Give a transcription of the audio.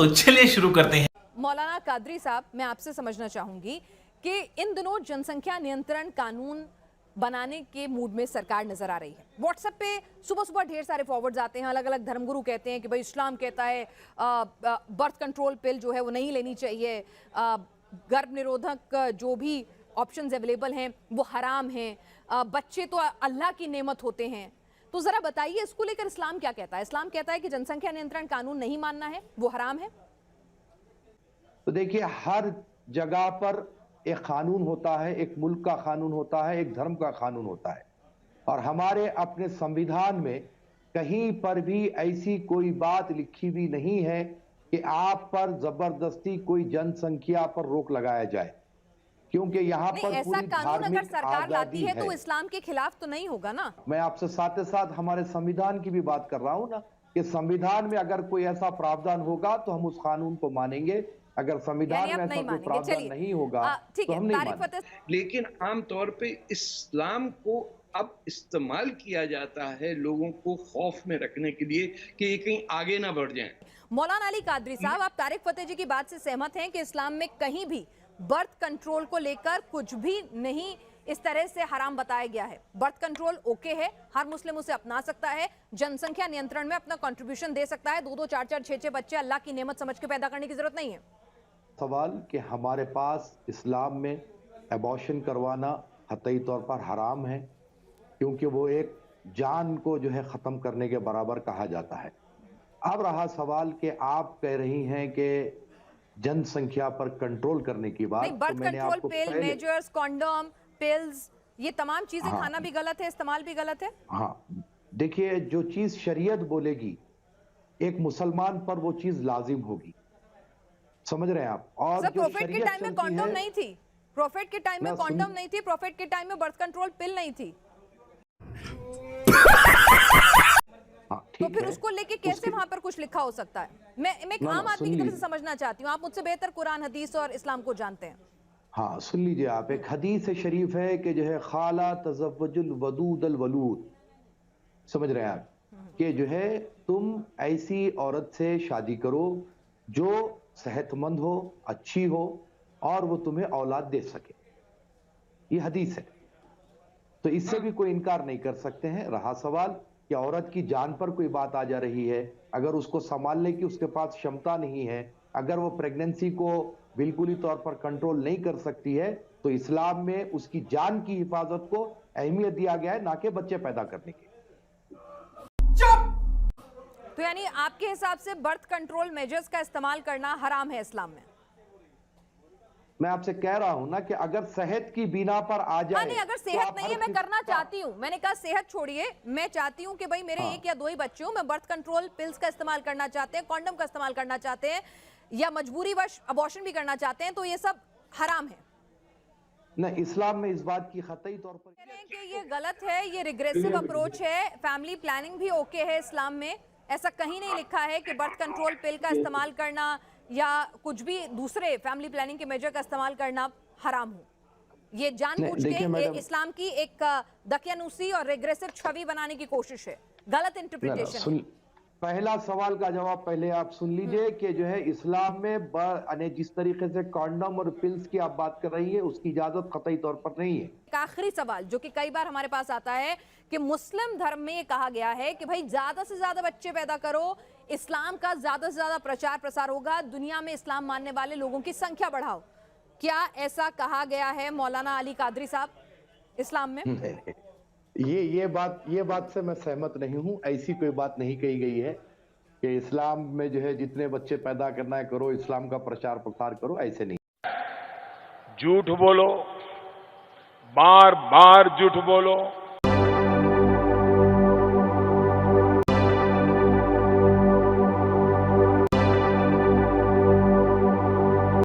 तो चलिए शुरू करते हैं। मौलाना कादरी साहब, मैं आपसे समझना चाहूंगी कि इन दिनों जनसंख्या नियंत्रण कानून बनाने के मूड में सरकार नजर आ रही है। व्हाट्सएप पे सुबह सुबह ढेर सारे फॉरवर्ड्स आते हैं, अलग अलग धर्मगुरु कहते हैं कि भाई इस्लाम कहता है बर्थ कंट्रोल पिल जो है वो नहीं लेनी चाहिए, गर्भ निरोधक जो भी ऑप्शंस अवेलेबल हैं वो हराम हैं, बच्चे तो अल्लाह की नेमत होते हैं। तो जरा बताइए, इसको लेकर इस्लाम क्या कहता है? इस्लाम कहता है कि जनसंख्या नियंत्रण कानून नहीं मानना है, वो हराम है। तो देखिए, हर जगह पर एक कानून होता है, एक मुल्क का कानून होता है, एक धर्म का कानून होता है। और हमारे अपने संविधान में कहीं पर भी ऐसी कोई बात लिखी हुई नहीं है कि आप पर जबरदस्ती कोई जनसंख्या पर रोक लगाया जाए, क्योंकि यहाँ पर ऐसा कानून अगर सरकार लाती है तो इस्लाम के खिलाफ तो नहीं होगा ना। मैं आपसे साथ साथ हमारे संविधान की भी बात कर रहा हूं ना, कि संविधान में अगर कोई ऐसा प्रावधान होगा तो हम उस कानून को मानेंगे, अगर संविधान में ऐसा कोई प्रावधान नहीं होगा तो हम नहीं मानेंगे। लेकिन आमतौर पे इस्लाम को अब इस्तेमाल किया जाता है लोगों को खौफ में रखने के लिए कि ये कहीं आगे ना बढ़ जाएं। मौलाना अली कादरी साहब, आप तारिक फतेह जी की बात से सहमत हैं कि इस्लाम में कहीं भी बर्थ कंट्रोल को लेकर कुछ भी नहीं इस तरह से हराम बताया गया है? बर्थ कंट्रोल ओके है, हर मुस्लिम उसे अपना सकता है, जनसंख्या नियंत्रण में अपना कंट्रीब्यूशन दे सकता है, 2-2 4-4 6-6 बच्चे अल्लाह की नेमत समझ के पैदा करने की जरूरत नहीं है। सवाल कि हमारे पास इस्लाम में एबॉर्शन करवाना कतई तौर पर हराम है, क्योंकि वो एक जान को जो है खत्म करने के बराबर कहा जाता है। अब रहा सवाल कि आप कह रही हैं कि जनसंख्या पर कंट्रोल करने की बात, बर्थ कंट्रोल पिल, मेजर्स, कॉन्डोम, पिल्स, ये तमाम चीजें खाना भी गलत है, इस्तेमाल भी गलत है। हाँ, देखिए, जो चीज शरीयत बोलेगी एक मुसलमान पर वो चीज लाजिम होगी, समझ रहे हैं आप। और जो प्रोफेट के टाइम में कॉन्डोम नहीं थी, प्रोफेट के टाइम में कॉन्डोम नहीं थी, प्रोफेट के टाइम में बर्थ कंट्रोल पिल नहीं थी। तो फिर उसको लेके कैसे वहां पर कुछ लिखा हो सकता है? मैं एक आम आदमी की तरफ से समझना चाहती हूँ, आप मुझसे बेहतर कुरान हदीस और इस्लाम को जानते हैं। हाँ, सुन लीजिए आप, एक हदीस शरीफ है कि जो है खाला तज़व्वजुल वदूद अल वलूद, समझ रहे हैं आप, कि जो है तुम ऐसी औरत से शादी करो जो सेहतमंद हो, अच्छी हो और वो तुम्हें औलाद दे सके। ये हदीस है, तो इससे भी कोई इनकार नहीं कर सकते हैं। रहा सवाल कि औरत की जान पर कोई बात आ जा रही है, अगर उसको संभालने की उसके पास क्षमता नहीं है, अगर वो प्रेगनेंसी को बिल्कुल ही तौर पर कंट्रोल नहीं कर सकती है, तो इस्लाम में उसकी जान की हिफाजत को अहमियत दिया गया है, ना कि बच्चे पैदा करने की। तो यानी आपके हिसाब से बर्थ कंट्रोल मेजर्स का इस्तेमाल करना हराम है इस्लाम में? मैं आपसे कह रहा हूं ना कि अगर सेहत की बिना पर आ जाए, नहीं, अगर सेहत नहीं है, मैं करना चाहती हूँ, मैंने कहा सेहत छोड़िए, मैं चाहती हूँ कि भाई मेरे एक या दो ही बच्चे हो, मैं बर्थ कंट्रोल पिल्स का इस्तेमाल करना चाहते हैं, कॉन्डम का इस्तेमाल करना चाहते हैं, या मजबूरीवश अबॉर्शन भी करना चाहते हैं, तो ये सब हराम है। नहीं, इस्लाम में इस बात की कतई तौर पर कि ये गलत है, ये रिग्रेसिव अप्रोच है। फैमिली प्लानिंग भी ओके है इस्लाम में, ऐसा कहीं नहीं लिखा है कि बर्थ कंट्रोल पिल का इस्तेमाल करना या कुछ भी दूसरे फैमिली प्लानिंग के मेजर का इस्तेमाल करना हराम हो। ये जानबूझ के इस्लाम की एक दकियानूसी और रिग्रेसिव छवि बनाने की कोशिश है, गलत इंटरप्रिटेशन। पहला सवाल का जवाब पहले आप सुन लीजिए कि जो है इस्लाम में जिस तरीके से कॉन्डम और पिल्स की आप बात कर रही है, उसकी इजाजत कतई तौर पर नहीं है। एक आखिरी सवाल जो कि कई बार हमारे पास आता है कि मुस्लिम धर्म में ये कहा गया है कि भाई ज्यादा से ज्यादा बच्चे पैदा करो, इस्लाम का ज्यादा से ज्यादा प्रचार प्रसार होगा, दुनिया में इस्लाम मानने वाले लोगों की संख्या बढ़ाओ। क्या ऐसा कहा गया है मौलाना अली कादरी साहब इस्लाम में? ये बात से मैं सहमत नहीं हूं। ऐसी कोई बात नहीं कही गई है कि इस्लाम में जो है जितने बच्चे पैदा करना है करो, इस्लाम का प्रचार प्रसार करो, ऐसे नहीं। झूठ बोलो, बार बार झूठ बोलो,